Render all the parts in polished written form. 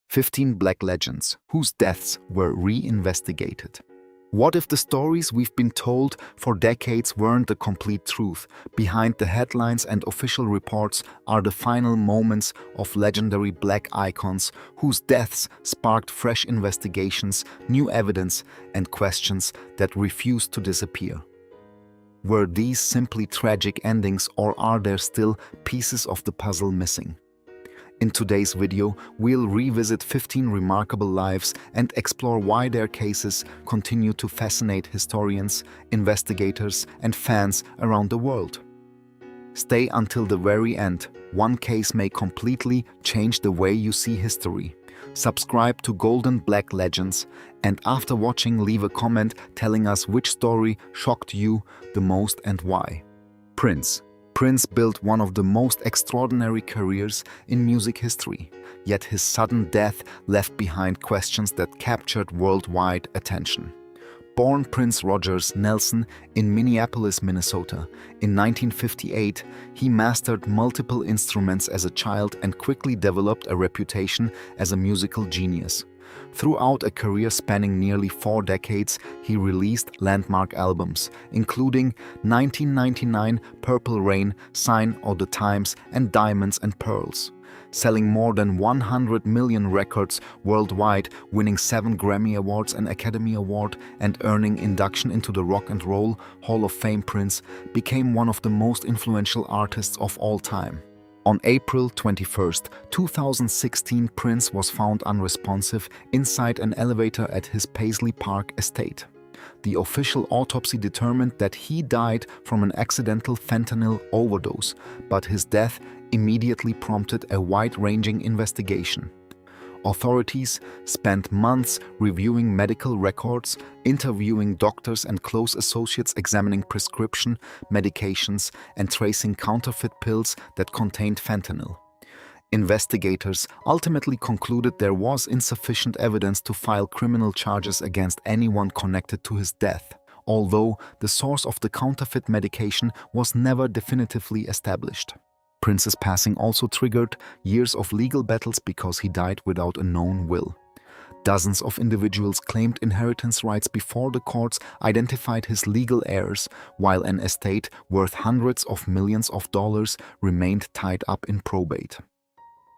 15 Black legends whose deaths were reinvestigated. What if the stories we've been told for decades weren't the complete truth? Behind the headlines and official reports are the final moments of legendary Black icons whose deaths sparked fresh investigations, new evidence, and questions that refused to disappear. Were these simply tragic endings, or are there still pieces of the puzzle missing? In today's video, we'll revisit 15 remarkable lives and explore why their cases continue to fascinate historians, investigators, and fans around the world. Stay until the very end. One case may completely change the way you see history. Subscribe to Golden Black Legends, and after watching, leave a comment telling us which story shocked you the most and why. Prince built one of the most extraordinary careers in music history, yet his sudden death left behind questions that captured worldwide attention. Born Prince Rogers Nelson in Minneapolis, Minnesota, in 1958, he mastered multiple instruments as a child and quickly developed a reputation as a musical genius. Throughout a career spanning nearly 4 decades, he released landmark albums, including 1999 Purple Rain, Sign of the Times, and Diamonds and Pearls. Selling more than 100 million records worldwide, winning 7 Grammy Awards, an Academy Award, and earning induction into the Rock and Roll Hall of Fame, Prince became one of the most influential artists of all time. On April 21, 2016, Prince was found unresponsive inside an elevator at his Paisley Park estate. The official autopsy determined that he died from an accidental fentanyl overdose, but his death immediately prompted a wide-ranging investigation. Authorities spent months reviewing medical records, interviewing doctors and close associates, examining prescription medications, and tracing counterfeit pills that contained fentanyl. Investigators ultimately concluded there was insufficient evidence to file criminal charges against anyone connected to his death, although the source of the counterfeit medication was never definitively established. Prince's passing also triggered years of legal battles because he died without a known will. Dozens of individuals claimed inheritance rights before the courts identified his legal heirs, while an estate worth hundreds of millions of dollars remained tied up in probate.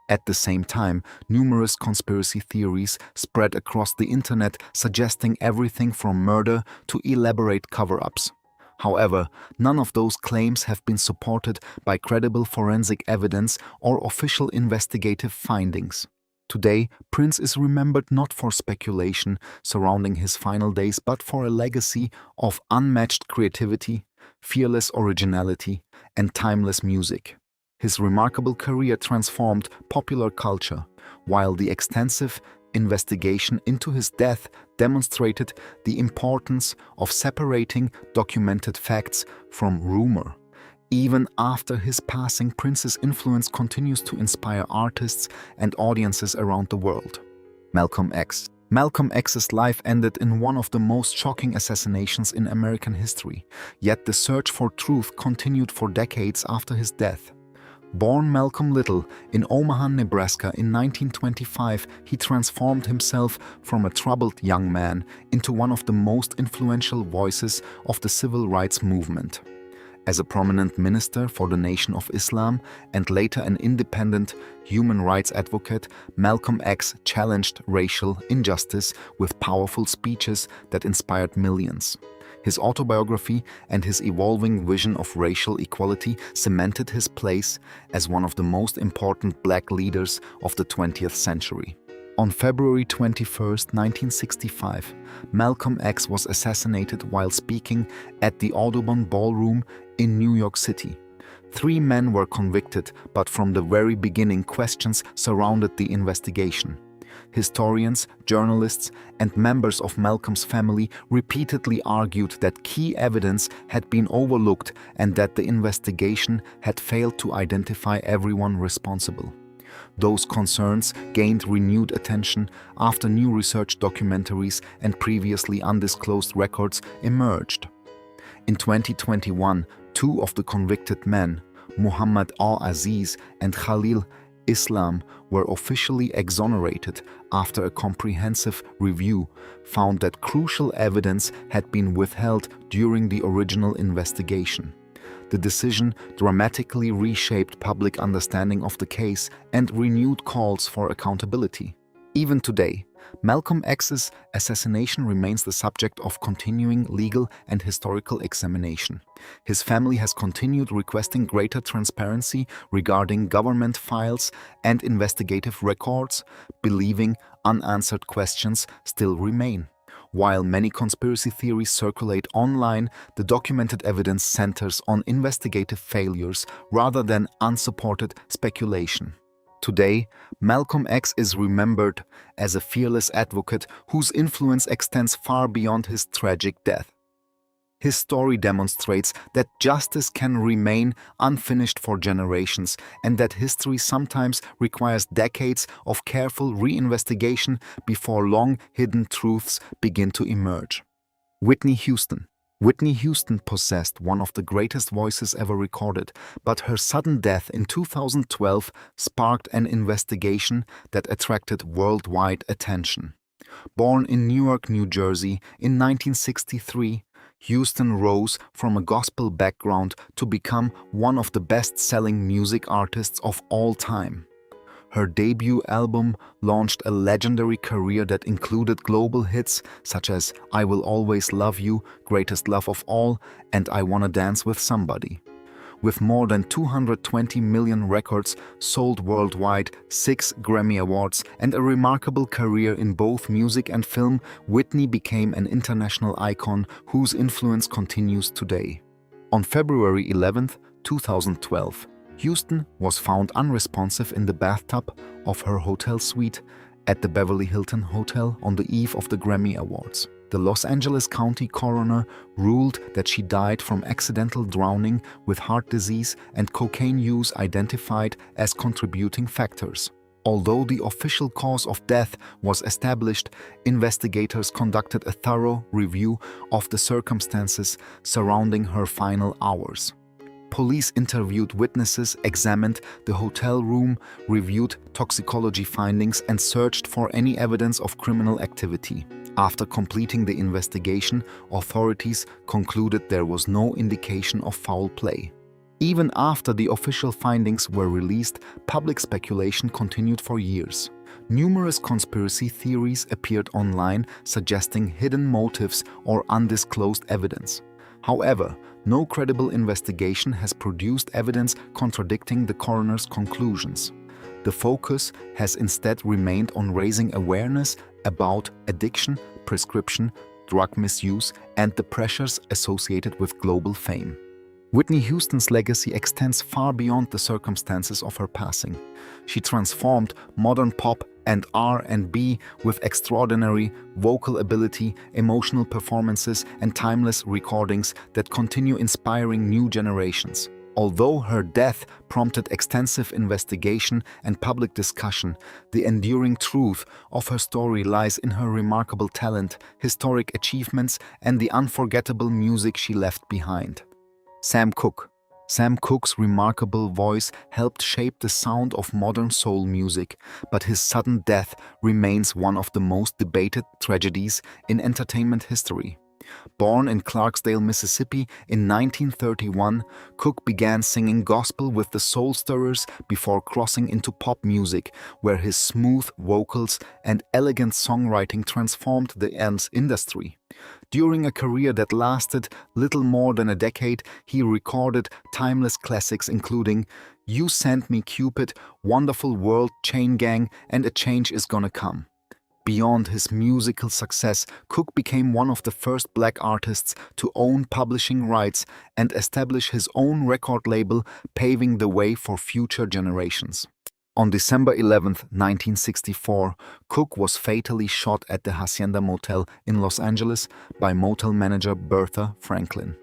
At the same time, numerous conspiracy theories spread across the internet, suggesting everything from murder to elaborate cover-ups. However, none of those claims have been supported by credible forensic evidence or official investigative findings. Today, Prince is remembered not for speculation surrounding his final days, but for a legacy of unmatched creativity, fearless originality, and timeless music. His remarkable career transformed popular culture, while the extensive investigation into his death demonstrated the importance of separating documented facts from rumor. Even after his passing, Prince's influence continues to inspire artists and audiences around the world. Malcolm X. Malcolm X's life ended in one of the most shocking assassinations in American history, yet the search for truth continued for decades after his death. Born Malcolm Little in Omaha, Nebraska in 1925, he transformed himself from a troubled young man into one of the most influential voices of the civil rights movement. As a prominent minister for the Nation of Islam and later an independent human rights advocate, Malcolm X challenged racial injustice with powerful speeches that inspired millions. His autobiography and his evolving vision of racial equality cemented his place as one of the most important Black leaders of the 20th century. On February 21, 1965, Malcolm X was assassinated while speaking at the Audubon Ballroom in New York City. 3 men were convicted, but from the very beginning, questions surrounded the investigation. Historians, journalists, and members of Malcolm's family repeatedly argued that key evidence had been overlooked and that the investigation had failed to identify everyone responsible. Those concerns gained renewed attention after new research documentaries and previously undisclosed records emerged. In 2021, 2 of the convicted men, Muhammad al-Aziz and Khalil Islam were officially exonerated after a comprehensive review found that crucial evidence had been withheld during the original investigation. The decision dramatically reshaped public understanding of the case and renewed calls for accountability. Even today, Malcolm X's assassination remains the subject of continuing legal and historical examination. His family has continued requesting greater transparency regarding government files and investigative records, believing unanswered questions still remain. While many conspiracy theories circulate online, the documented evidence centers on investigative failures rather than unsupported speculation. Today, Malcolm X is remembered as a fearless advocate whose influence extends far beyond his tragic death. His story demonstrates that justice can remain unfinished for generations and that history sometimes requires decades of careful reinvestigation before long-hidden truths begin to emerge. Whitney Houston. Whitney Houston possessed one of the greatest voices ever recorded, but her sudden death in 2012 sparked an investigation that attracted worldwide attention. Born in Newark, New Jersey in 1963, Houston rose from a gospel background to become one of the best-selling music artists of all time. Her debut album launched a legendary career that included global hits such as I Will Always Love You, Greatest Love of All, and I Wanna Dance with Somebody. With more than 220 million records sold worldwide, 6 Grammy Awards, and a remarkable career in both music and film, Whitney became an international icon whose influence continues today. On February 11, 2012, Houston was found unresponsive in the bathtub of her hotel suite at the Beverly Hilton Hotel on the eve of the Grammy Awards. The Los Angeles County coroner ruled that she died from accidental drowning with heart disease and cocaine use identified as contributing factors. Although the official cause of death was established, investigators conducted a thorough review of the circumstances surrounding her final hours. Police interviewed witnesses, examined the hotel room, reviewed toxicology findings, and searched for any evidence of criminal activity. After completing the investigation, authorities concluded there was no indication of foul play. Even after the official findings were released, public speculation continued for years. Numerous conspiracy theories appeared online suggesting hidden motives or undisclosed evidence. However, no credible investigation has produced evidence contradicting the coroner's conclusions. The focus has instead remained on raising awareness about addiction, prescription, drug misuse, and the pressures associated with global fame. Whitney Houston's legacy extends far beyond the circumstances of her passing. She transformed modern pop and R&B with extraordinary vocal ability, emotional performances, and timeless recordings that continue inspiring new generations. Although her death prompted extensive investigation and public discussion, the enduring truth of her story lies in her remarkable talent, historic achievements, and the unforgettable music she left behind. Sam Cooke. Sam Cooke's remarkable voice helped shape the sound of modern soul music, but his sudden death remains one of the most debated tragedies in entertainment history. Born in Clarksdale, Mississippi in 1931, Cooke began singing gospel with the Soul Stirrers before crossing into pop music, where his smooth vocals and elegant songwriting transformed the industry. During a career that lasted little more than a decade, he recorded timeless classics including You Sent Me Cupid, Wonderful World, Chain Gang, and A Change Is Gonna Come. Beyond his musical success, Cooke became one of the first black artists to own publishing rights and establish his own record label, paving the way for future generations. On December 11, 1964, Cooke was fatally shot at the Hacienda Motel in Los Angeles by motel manager Bertha Franklin.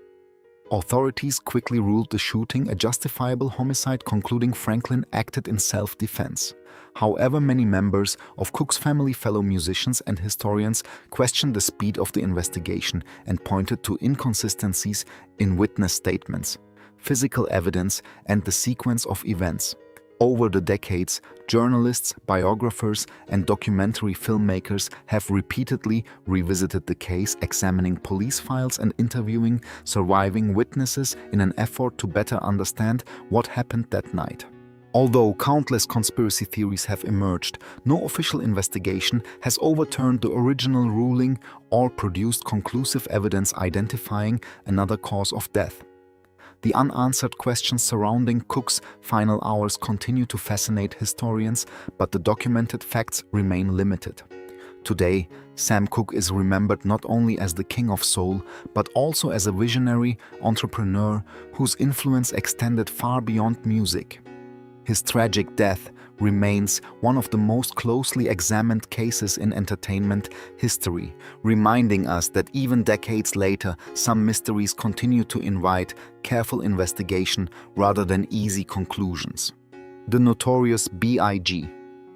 Authorities quickly ruled the shooting a justifiable homicide, concluding Franklin acted in self-defense. However, many members of Cooke's family, fellow musicians, and historians questioned the speed of the investigation and pointed to inconsistencies in witness statements, physical evidence, and the sequence of events. Over the decades, journalists, biographers, and documentary filmmakers have repeatedly revisited the case, examining police files and interviewing surviving witnesses in an effort to better understand what happened that night. Although countless conspiracy theories have emerged, no official investigation has overturned the original ruling or produced conclusive evidence identifying another cause of death. The unanswered questions surrounding Cooke's final hours continue to fascinate historians, but the documented facts remain limited. Today, Sam Cooke is remembered not only as the King of Soul, but also as a visionary entrepreneur whose influence extended far beyond music. His tragic death remains one of the most closely examined cases in entertainment history, reminding us that even decades later, some mysteries continue to invite careful investigation rather than easy conclusions. The Notorious B.I.G.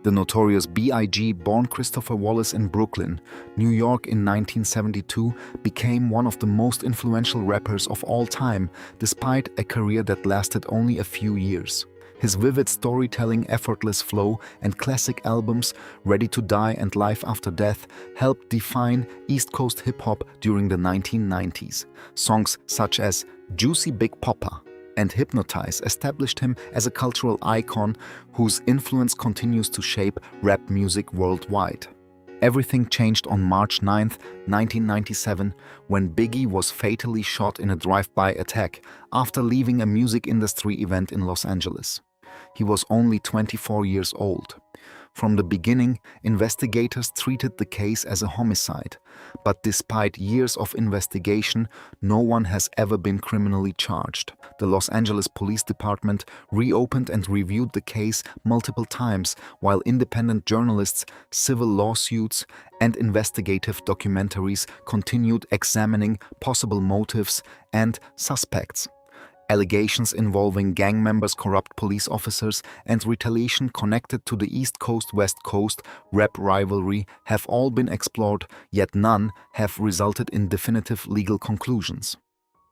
The Notorious B.I.G., born Christopher Wallace in Brooklyn, New York in 1972, became one of the most influential rappers of all time, despite a career that lasted only a few years. His vivid storytelling, effortless flow, and classic albums Ready to Die and Life After Death helped define East Coast hip-hop during the 1990s. Songs such as Juicy Big Poppa and Hypnotize established him as a cultural icon whose influence continues to shape rap music worldwide. Everything changed on March 9, 1997, when Biggie was fatally shot in a drive-by attack after leaving a music industry event in Los Angeles. He was only 24 years old. From the beginning, investigators treated the case as a homicide, but despite years of investigation, no one has ever been criminally charged. The Los Angeles Police Department reopened and reviewed the case multiple times, while independent journalists, civil lawsuits, and investigative documentaries continued examining possible motives and suspects. Allegations involving gang members, corrupt police officers, and retaliation connected to the East Coast-West Coast rap rivalry have all been explored, yet none have resulted in definitive legal conclusions.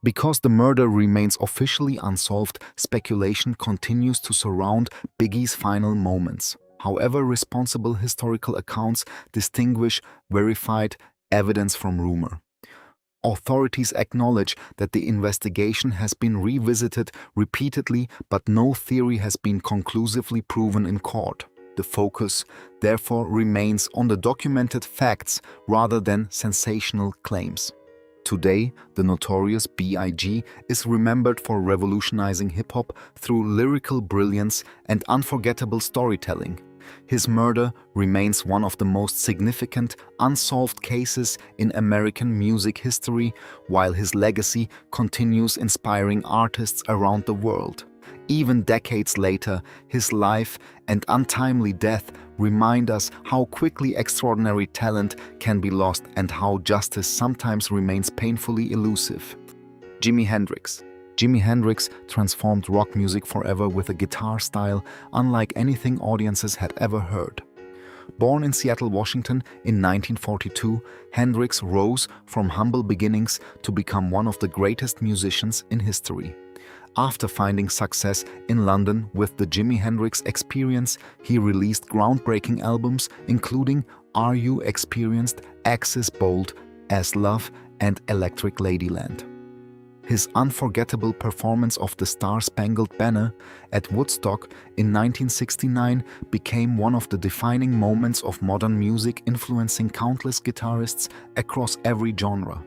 Because the murder remains officially unsolved, speculation continues to surround Biggie's final moments. However, responsible historical accounts distinguish verified evidence from rumor. Authorities acknowledge that the investigation has been revisited repeatedly, but no theory has been conclusively proven in court. The focus, therefore, remains on the documented facts rather than sensational claims. Today, the Notorious B.I.G. is remembered for revolutionizing hip-hop through lyrical brilliance and unforgettable storytelling. His murder remains one of the most significant unsolved cases in American music history, while his legacy continues inspiring artists around the world. Even decades later, his life and untimely death remind us how quickly extraordinary talent can be lost and how justice sometimes remains painfully elusive. Jimi Hendrix. Jimi Hendrix transformed rock music forever with a guitar style unlike anything audiences had ever heard. Born in Seattle, Washington in 1942, Hendrix rose from humble beginnings to become one of the greatest musicians in history. After finding success in London with the Jimi Hendrix Experience, he released groundbreaking albums including Are You Experienced, Axis Bold, As Love, and Electric Ladyland. His unforgettable performance of the Star-Spangled Banner at Woodstock in 1969 became one of the defining moments of modern music, influencing countless guitarists across every genre.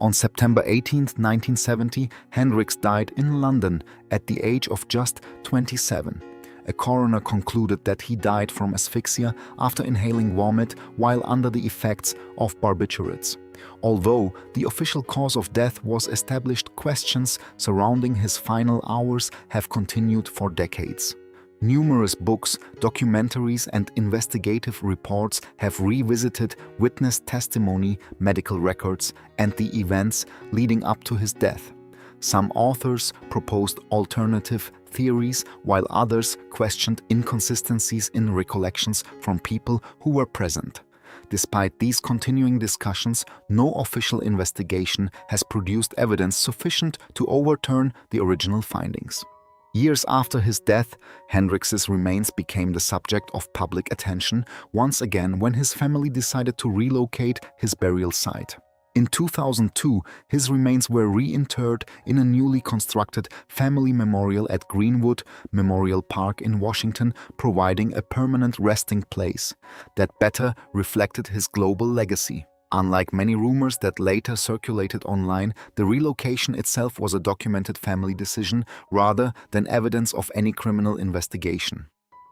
On September 18, 1970, Hendrix died in London at the age of just 27. A coroner concluded that he died from asphyxia after inhaling vomit while under the effects of barbiturates. Although the official cause of death was established, questions surrounding his final hours have continued for decades. Numerous books, documentaries, and investigative reports have revisited witness testimony, medical records, and the events leading up to his death. Some authors proposed alternative theories, while others questioned inconsistencies in recollections from people who were present. Despite these continuing discussions, no official investigation has produced evidence sufficient to overturn the original findings. Years after his death, Hendrix's remains became the subject of public attention once again when his family decided to relocate his burial site. In 2002, his remains were reinterred in a newly constructed family memorial at Greenwood Memorial Park in Washington, providing a permanent resting place that better reflected his global legacy. Unlike many rumors that later circulated online, the relocation itself was a documented family decision rather than evidence of any criminal investigation.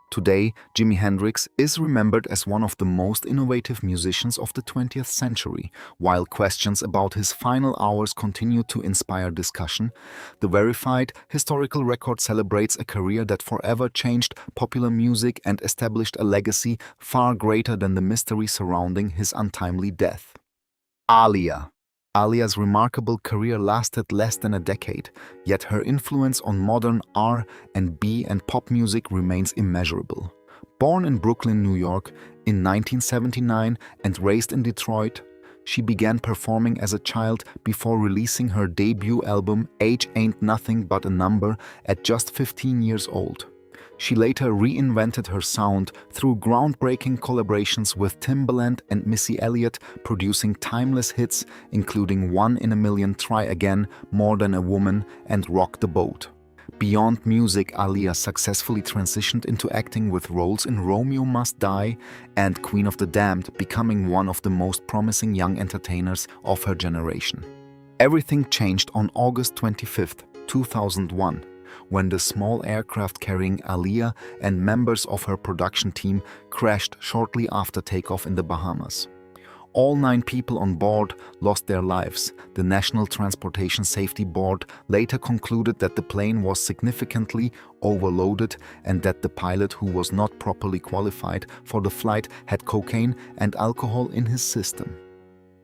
Today, Jimi Hendrix is remembered as one of the most innovative musicians of the 20th century. While questions about his final hours continue to inspire discussion, the verified historical record celebrates a career that forever changed popular music and established a legacy far greater than the mystery surrounding his untimely death. Aaliyah. Aaliyah's remarkable career lasted less than a decade, yet her influence on modern R&B and pop music remains immeasurable. Born in Brooklyn, New York in 1979 and raised in Detroit, she began performing as a child before releasing her debut album Age Ain't Nothing But a Number at just 15 years old. She later reinvented her sound through groundbreaking collaborations with Timbaland and Missy Elliott, producing timeless hits including One in a Million, Try Again, More Than a Woman, and Rock the Boat. Beyond music, Aaliyah successfully transitioned into acting with roles in Romeo Must Die and Queen of the Damned, becoming one of the most promising young entertainers of her generation. Everything changed on August 25, 2001. When the small aircraft carrying Aaliyah and members of her production team crashed shortly after takeoff in the Bahamas. All 9 people on board lost their lives. The National Transportation Safety Board later concluded that the plane was significantly overloaded and that the pilot, who was not properly qualified for the flight, had cocaine and alcohol in his system.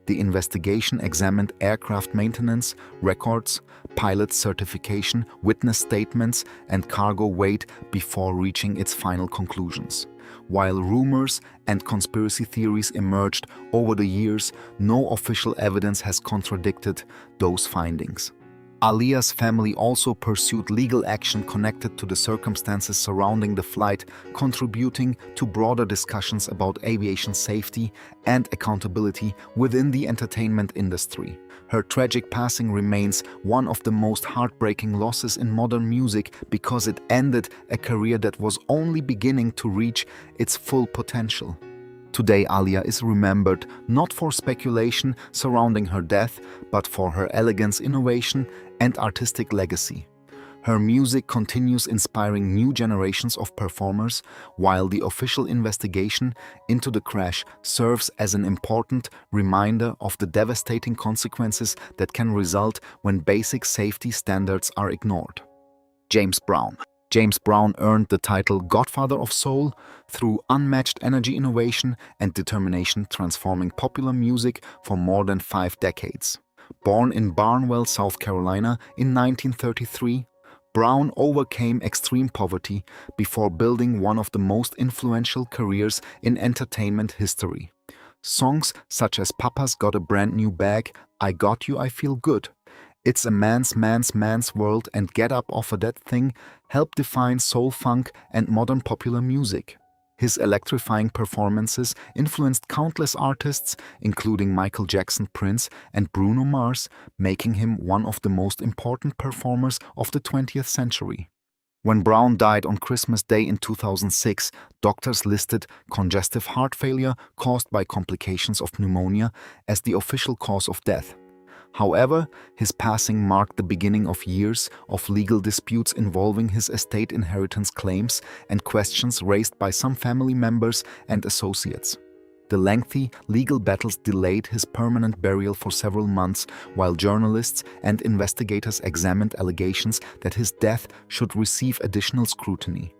The investigation examined aircraft maintenance, records, pilot certification, witness statements, and cargo weight before reaching its final conclusions. While rumors and conspiracy theories emerged over the years, no official evidence has contradicted those findings. Aaliyah's family also pursued legal action connected to the circumstances surrounding the flight, contributing to broader discussions about aviation safety and accountability within the entertainment industry. Her tragic passing remains one of the most heartbreaking losses in modern music because it ended a career that was only beginning to reach its full potential. Today, Aaliyah is remembered not for speculation surrounding her death, but for her elegance, innovation, and artistic legacy. Her music continues inspiring new generations of performers, while the official investigation into the crash serves as an important reminder of the devastating consequences that can result when basic safety standards are ignored. James Brown. James Brown earned the title Godfather of Soul through unmatched energy, innovation, and determination, transforming popular music for more than 5 decades. Born in Barnwell, South Carolina in 1933, Brown overcame extreme poverty before building one of the most influential careers in entertainment history. Songs such as Papa's Got a Brand New Bag, I Got You, I Feel Good, It's a Man's World, and Get Up Off of That Thing helped define soul, funk, and modern popular music. His electrifying performances influenced countless artists, including Michael Jackson, Prince, and Bruno Mars, making him one of the most important performers of the 20th century. When Brown died on Christmas Day in 2006, doctors listed congestive heart failure caused by complications of pneumonia as the official cause of death. However, his passing marked the beginning of years of legal disputes involving his estate inheritance claims and questions raised by some family members and associates. The lengthy legal battles delayed his permanent burial for several months, while journalists and investigators examined allegations that his death should receive additional scrutiny.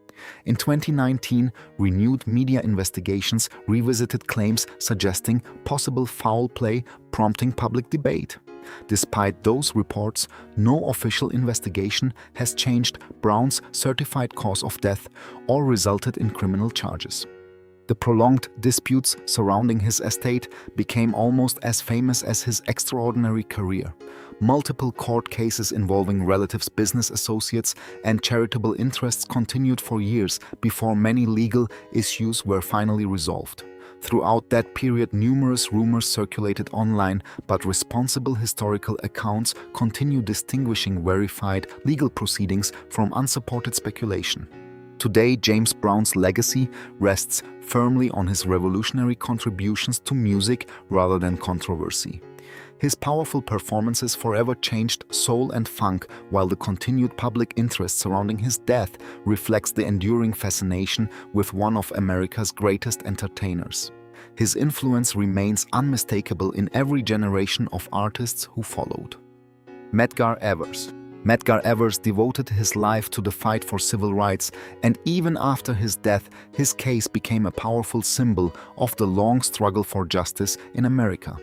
In 2019, renewed media investigations revisited claims suggesting possible foul play, prompting public debate. Despite those reports, no official investigation has changed Brown's certified cause of death or resulted in criminal charges. The prolonged disputes surrounding his estate became almost as famous as his extraordinary career. Multiple court cases involving relatives, business associates, and charitable interests continued for years before many legal issues were finally resolved. Throughout that period, numerous rumors circulated online, but responsible historical accounts continue distinguishing verified legal proceedings from unsupported speculation. Today, James Brown's legacy rests firmly on his revolutionary contributions to music rather than controversy. His powerful performances forever changed soul and funk, while the continued public interest surrounding his death reflects the enduring fascination with one of America's greatest entertainers. His influence remains unmistakable in every generation of artists who followed. Medgar Evers. Medgar Evers devoted his life to the fight for civil rights, and even after his death, his case became a powerful symbol of the long struggle for justice in America.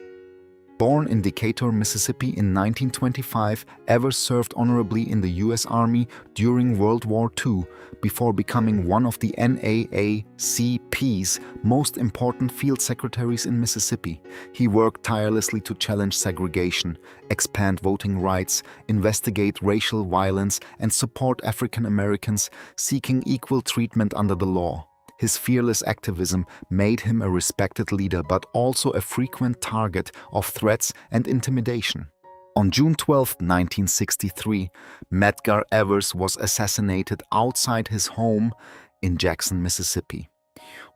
Born in Decatur, Mississippi in 1925, Evers served honorably in the U.S. Army during World War II before becoming one of the NAACP's most important field secretaries in Mississippi. He worked tirelessly to challenge segregation, expand voting rights, investigate racial violence, and support African Americans seeking equal treatment under the law. His fearless activism made him a respected leader, but also a frequent target of threats and intimidation. On June 12, 1963, Medgar Evers was assassinated outside his home in Jackson, Mississippi.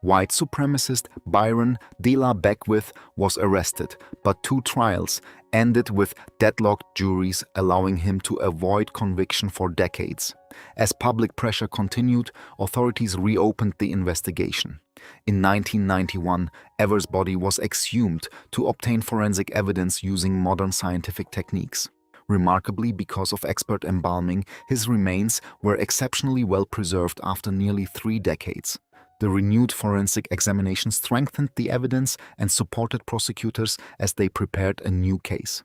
White supremacist Byron De La Beckwith was arrested, but 2 trials ended with deadlocked juries, allowing him to avoid conviction for decades. As public pressure continued, authorities reopened the investigation. In 1991, Evers' body was exhumed to obtain forensic evidence using modern scientific techniques. Remarkably, because of expert embalming, his remains were exceptionally well preserved after nearly 3 decades. The renewed forensic examination strengthened the evidence and supported prosecutors as they prepared a new case.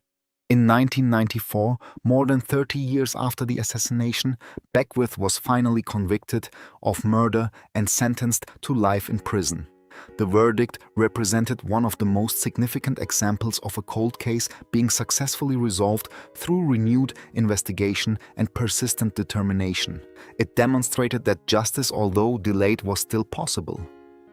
In 1994, more than 30 years after the assassination, Beckwith was finally convicted of murder and sentenced to life in prison. The verdict represented one of the most significant examples of a cold case being successfully resolved through renewed investigation and persistent determination. It demonstrated that justice, although delayed, was still possible.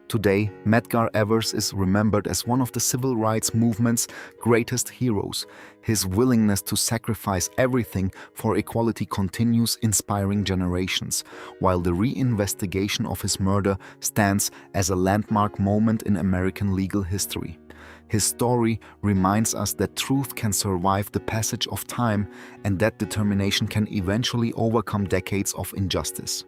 Today, Medgar Evers is remembered as one of the civil rights movement's greatest heroes. His willingness to sacrifice everything for equality continues inspiring generations, while the reinvestigation of his murder stands as a landmark moment in American legal history. His story reminds us that truth can survive the passage of time and that determination can eventually overcome decades of injustice.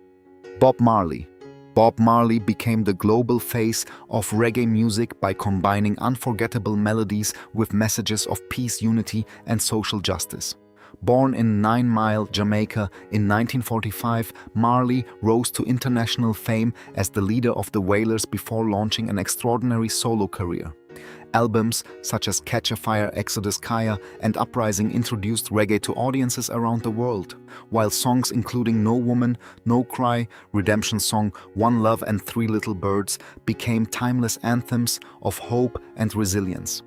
Bob Marley. Bob Marley became the global face of reggae music by combining unforgettable melodies with messages of peace, unity, and social justice. Born in 9 Mile, Jamaica in 1945, Marley rose to international fame as the leader of the Wailers before launching an extraordinary solo career. Albums such as Catch a Fire, Exodus Kaya, and Uprising introduced reggae to audiences around the world, while songs including No Woman, No Cry, Redemption Song, One Love, and 3 Little Birds became timeless anthems of hope and resilience.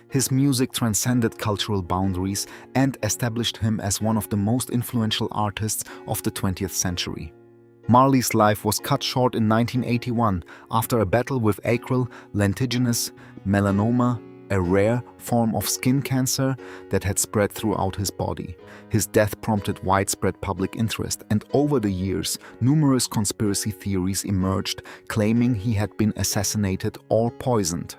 His music transcended cultural boundaries and established him as one of the most influential artists of the 20th century. Marley's life was cut short in 1981 after a battle with acral lentiginous melanoma, a rare form of skin cancer that had spread throughout his body. His death prompted widespread public interest, and over the years, numerous conspiracy theories emerged claiming he had been assassinated or poisoned.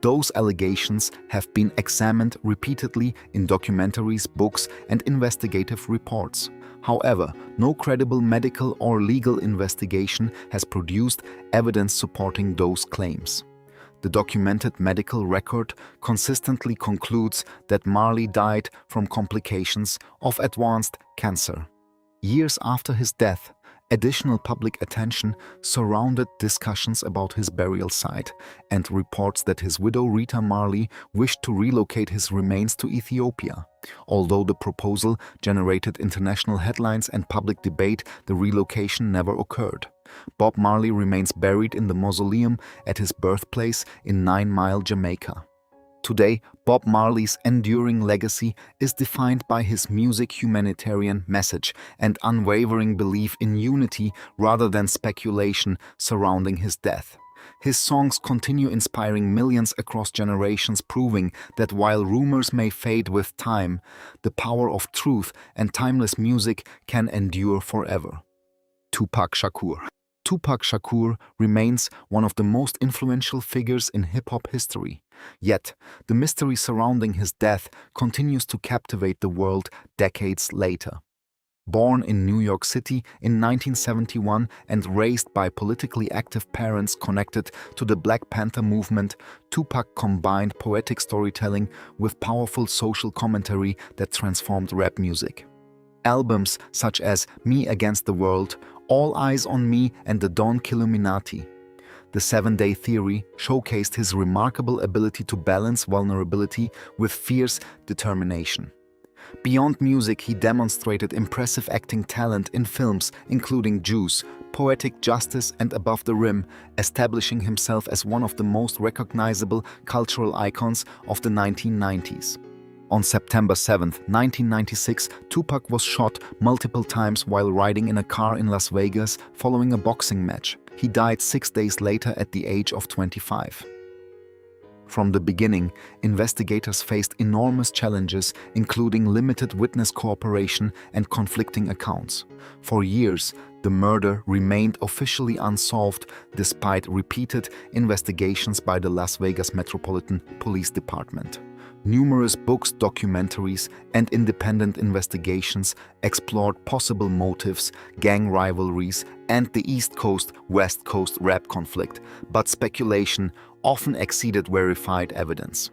Those allegations have been examined repeatedly in documentaries, books, and investigative reports. However, no credible medical or legal investigation has produced evidence supporting those claims. The documented medical record consistently concludes that Marley died from complications of advanced cancer. Years after his death, Additional public attention surrounded discussions about his burial site and reports that his widow Rita Marley wished to relocate his remains to Ethiopia. Although the proposal generated international headlines and public debate, the relocation never occurred. Bob Marley remains buried in the mausoleum at his birthplace in 9 Mile, Jamaica. Today, Bob Marley's enduring legacy is defined by his music humanitarian message and unwavering belief in unity rather than speculation surrounding his death. His songs continue inspiring millions across generations, proving that while rumors may fade with time, the power of truth and timeless music can endure forever. Tupac Shakur. Tupac Shakur remains one of the most influential figures in hip-hop history. Yet, the mystery surrounding his death continues to captivate the world decades later. Born in New York City in 1971 and raised by politically active parents connected to the Black Panther movement, Tupac combined poetic storytelling with powerful social commentary that transformed rap music. Albums such as Me Against the World, All Eyes on Me and The Don Killuminati. The 7-Day Theory showcased his remarkable ability to balance vulnerability with fierce determination. Beyond music, he demonstrated impressive acting talent in films including Juice, Poetic Justice and Above the Rim, establishing himself as one of the most recognizable cultural icons of the 1990s. On September 7, 1996, Tupac was shot multiple times while riding in a car in Las Vegas following a boxing match. He died 6 days later at the age of 25. From the beginning, investigators faced enormous challenges, including limited witness cooperation and conflicting accounts. For years, the murder remained officially unsolved despite repeated investigations by the Las Vegas Metropolitan Police Department. Numerous books, documentaries, and independent investigations explored possible motives, gang rivalries, and the East Coast-West Coast rap conflict, but speculation often exceeded verified evidence.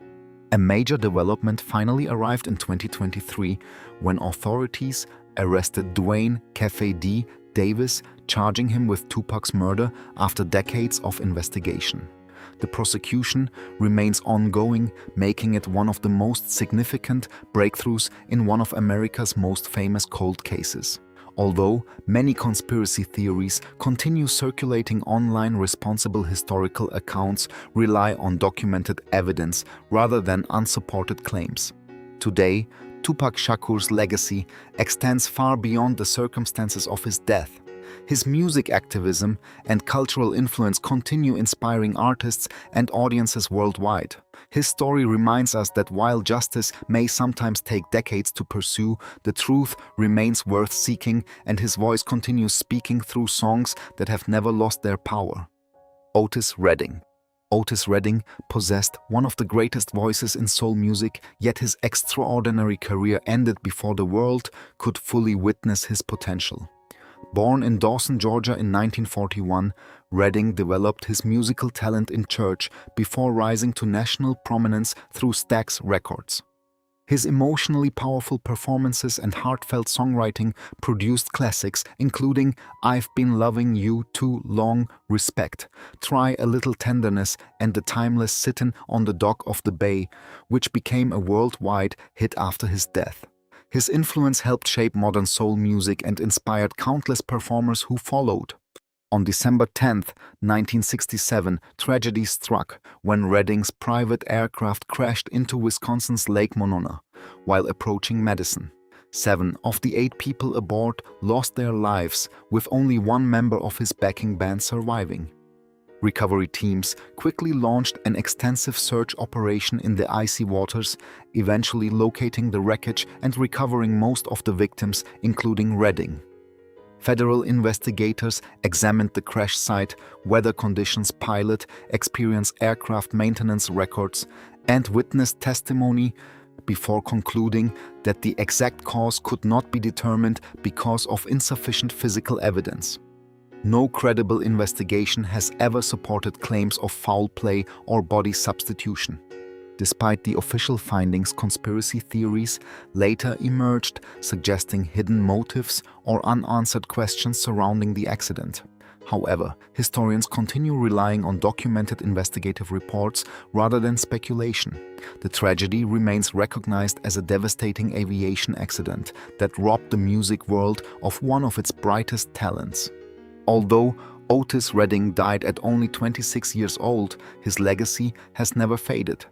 A major development finally arrived in 2023 when authorities arrested Dwayne "Cafe D" Davis, charging him with Tupac's murder after decades of investigation. The prosecution remains ongoing, making it one of the most significant breakthroughs in one of America's most famous cold cases. Although many conspiracy theories continue circulating online, responsible historical accounts rely on documented evidence rather than unsupported claims. Today, Tupac Shakur's legacy extends far beyond the circumstances of his death. His music activism and cultural influence continue inspiring artists and audiences worldwide. His story reminds us that while justice may sometimes take decades to pursue, the truth remains worth seeking, and his voice continues speaking through songs that have never lost their power. Otis Redding. Otis Redding possessed one of the greatest voices in soul music, yet his extraordinary career ended before the world could fully witness his potential. Born in Dawson, Georgia in 1941, Redding developed his musical talent in church before rising to national prominence through Stax Records. His emotionally powerful performances and heartfelt songwriting produced classics including I've Been Loving You Too Long, Respect, Try a Little Tenderness, and the timeless Sittin' on the Dock of the Bay, which became a worldwide hit after his death. His influence helped shape modern soul music and inspired countless performers who followed. On December 10, 1967, tragedy struck when Redding's private aircraft crashed into Wisconsin's Lake Monona while approaching Madison. 7 of the 8 people aboard lost their lives, with only one member of his backing band surviving. Recovery teams quickly launched an extensive search operation in the icy waters, eventually locating the wreckage and recovering most of the victims, including Redding. Federal investigators examined the crash site, weather conditions, pilot experience, aircraft maintenance records, and witness testimony before concluding that the exact cause could not be determined because of insufficient physical evidence. No credible investigation has ever supported claims of foul play or body substitution. Despite the official findings, conspiracy theories later emerged, suggesting hidden motives or unanswered questions surrounding the accident. However, historians continue relying on documented investigative reports rather than speculation. The tragedy remains recognized as a devastating aviation accident that robbed the music world of one of its brightest talents. Although Otis Redding died at only 26 years old, his legacy has never faded.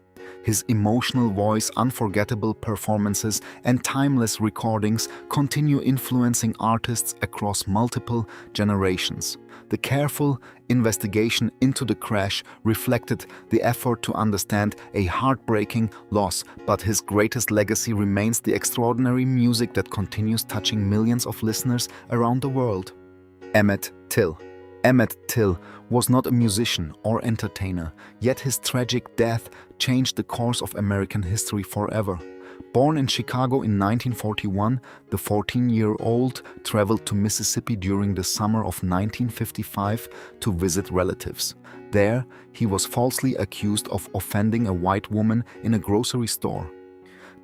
His emotional voice, unforgettable performances, and timeless recordings continue influencing artists across multiple generations. The careful investigation into the crash reflected the effort to understand a heartbreaking loss, but his greatest legacy remains the extraordinary music that continues touching millions of listeners around the world. Emmett Till. Emmett Till was not a musician or entertainer, yet his tragic death changed the course of American history forever. Born in Chicago in 1941, the 14-year-old traveled to Mississippi during the summer of 1955 to visit relatives. There, he was falsely accused of offending a white woman in a grocery store.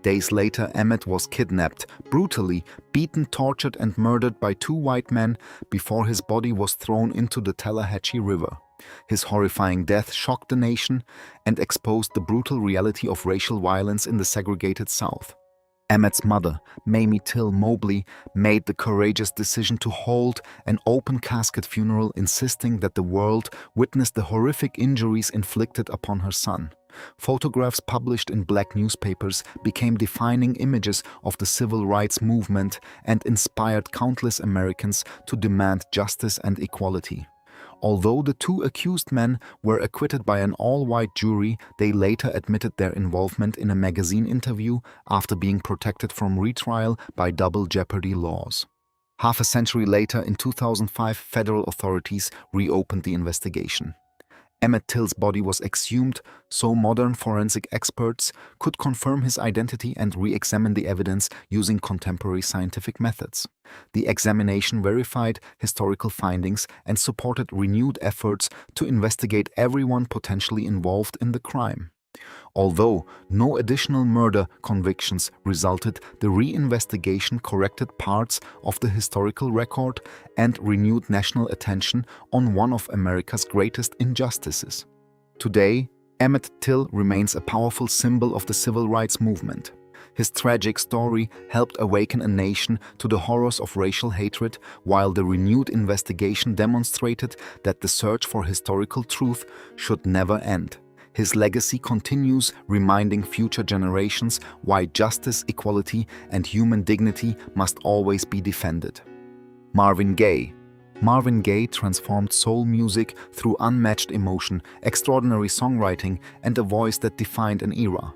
Days later, Emmett was kidnapped, brutally beaten, tortured, and murdered by two white men before his body was thrown into the Tallahatchie River. His horrifying death shocked the nation and exposed the brutal reality of racial violence in the segregated South. Emmett's mother, Mamie Till Mobley, made the courageous decision to hold an open casket funeral, insisting that the world witness the horrific injuries inflicted upon her son. Photographs published in black newspapers became defining images of the civil rights movement and inspired countless Americans to demand justice and equality. Although the two accused men were acquitted by an all-white jury, they later admitted their involvement in a magazine interview after being protected from retrial by double jeopardy laws. Half a century later, in 2005, federal authorities reopened the investigation. Emmett Till's body was exhumed so modern forensic experts could confirm his identity and re-examine the evidence using contemporary scientific methods. The examination verified historical findings and supported renewed efforts to investigate everyone potentially involved in the crime. Although no additional murder convictions resulted, the re-investigation corrected parts of the historical record and renewed national attention on one of America's greatest injustices. Today, Emmett Till remains a powerful symbol of the civil rights movement. His tragic story helped awaken a nation to the horrors of racial hatred, while the renewed investigation demonstrated that the search for historical truth should never end. His legacy continues, reminding future generations why justice, equality, and human dignity must always be defended. Marvin Gaye. Marvin Gaye transformed soul music through unmatched emotion, extraordinary songwriting, and a voice that defined an era.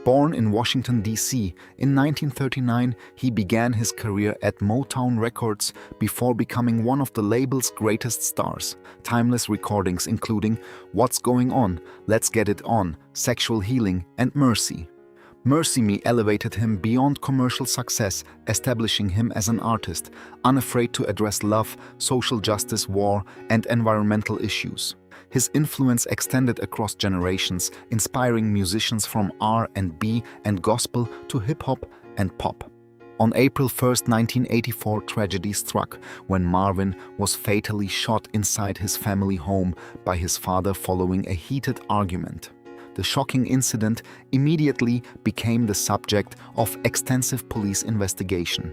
Born in Washington, D.C., in 1939, he began his career at Motown Records before becoming one of the label's greatest stars. Timeless recordings including What's Going On, Let's Get It On, Sexual Healing, and Mercy. Mercy Me elevated him beyond commercial success, establishing him as an artist, unafraid to address love, social justice, war, and environmental issues. His influence extended across generations, inspiring musicians from R&B and gospel to hip-hop and pop. On April 1, 1984, tragedy struck when Marvin was fatally shot inside his family home by his father following a heated argument. The shocking incident immediately became the subject of extensive police investigation.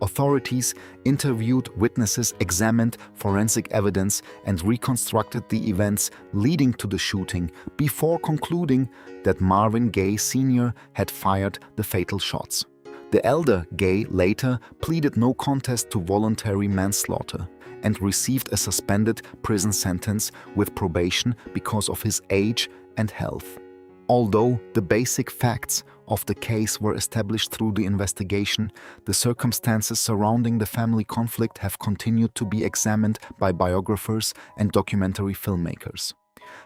Authorities interviewed witnesses, examined forensic evidence, and reconstructed the events leading to the shooting before concluding that Marvin Gaye Sr. had fired the fatal shots. The elder Gaye later pleaded no contest to voluntary manslaughter and received a suspended prison sentence with probation because of his age and health. Although the basic facts of the case were established through the investigation, the circumstances surrounding the family conflict have continued to be examined by biographers and documentary filmmakers.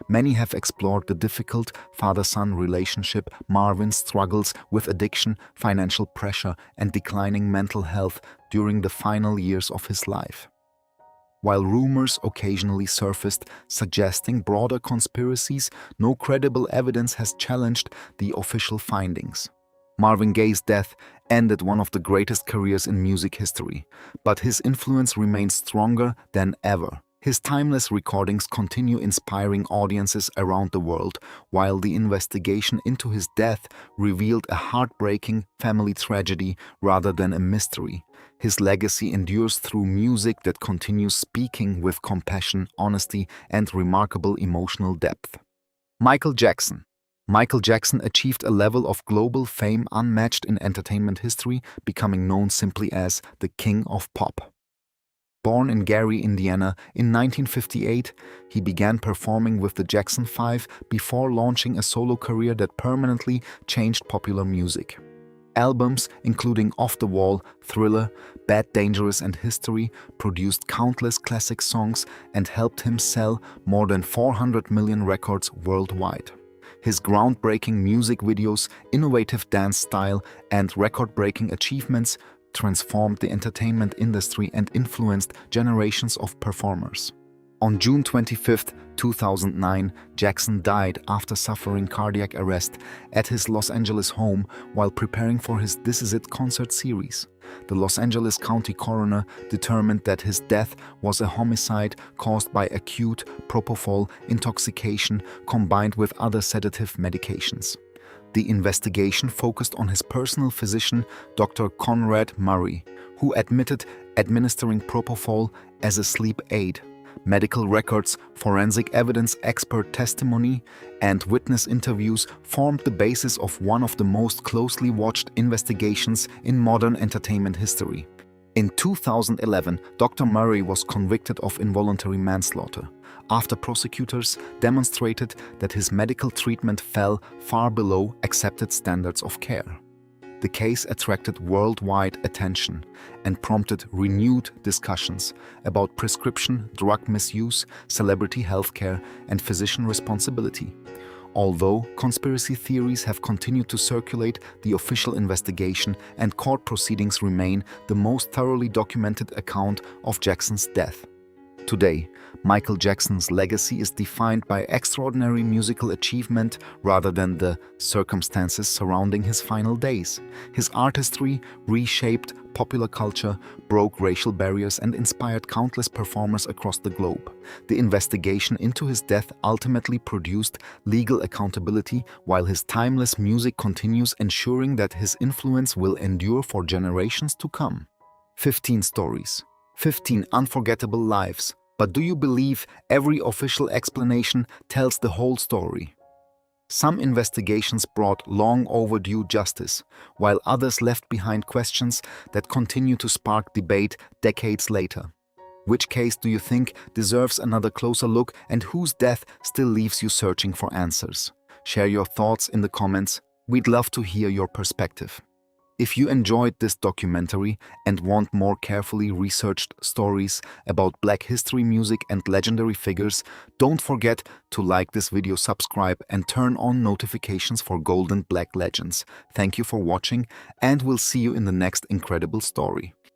Many have explored the difficult father-son relationship, Marvin's struggles with addiction, financial pressure, and declining mental health during the final years of his life. While rumors occasionally surfaced suggesting broader conspiracies, no credible evidence has challenged the official findings. Marvin Gaye's death ended one of the greatest careers in music history, but his influence remains stronger than ever. His timeless recordings continue inspiring audiences around the world, while the investigation into his death revealed a heartbreaking family tragedy rather than a mystery. His legacy endures through music that continues speaking with compassion, honesty, and remarkable emotional depth. Michael Jackson. Michael Jackson achieved a level of global fame unmatched in entertainment history, becoming known simply as the King of Pop. Born in Gary, Indiana in 1958, he began performing with the Jackson 5 before launching a solo career that permanently changed popular music. Albums including Off the Wall, Thriller, Bad, Dangerous and History produced countless classic songs and helped him sell more than 400 million records worldwide. His groundbreaking music videos, innovative dance style, and record-breaking achievements transformed the entertainment industry and influenced generations of performers. On June 25, 2009, Jackson died after suffering cardiac arrest at his Los Angeles home while preparing for his This Is It concert series. The Los Angeles County coroner determined that his death was a homicide caused by acute propofol intoxication combined with other sedative medications. The investigation focused on his personal physician, Dr. Conrad Murray, who admitted administering propofol as a sleep aid. Medical records, forensic evidence, expert testimony, and witness interviews formed the basis of one of the most closely watched investigations in modern entertainment history. In 2011, Dr. Murray was convicted of involuntary manslaughter after prosecutors demonstrated that his medical treatment fell far below accepted standards of care. The case attracted worldwide attention and prompted renewed discussions about prescription drug misuse, celebrity healthcare, and physician responsibility. Although conspiracy theories have continued to circulate, the official investigation and court proceedings remain the most thoroughly documented account of Jackson's death. Today, Michael Jackson's legacy is defined by extraordinary musical achievement rather than the circumstances surrounding his final days. His artistry reshaped popular culture, broke racial barriers, and inspired countless performers across the globe. The investigation into his death ultimately produced legal accountability, while his timeless music continues ensuring that his influence will endure for generations to come. 15 stories. 15 unforgettable lives. But do you believe every official explanation tells the whole story? Some investigations brought long overdue justice, while others left behind questions that continue to spark debate decades later. Which case do you think deserves another closer look, and whose death still leaves you searching for answers? Share your thoughts in the comments. We'd love to hear your perspective. If you enjoyed this documentary and want more carefully researched stories about Black history, music, and legendary figures, don't forget to like this video, subscribe, and turn on notifications for golden Black legends. Thank you for watching, and we'll see you in the next incredible story.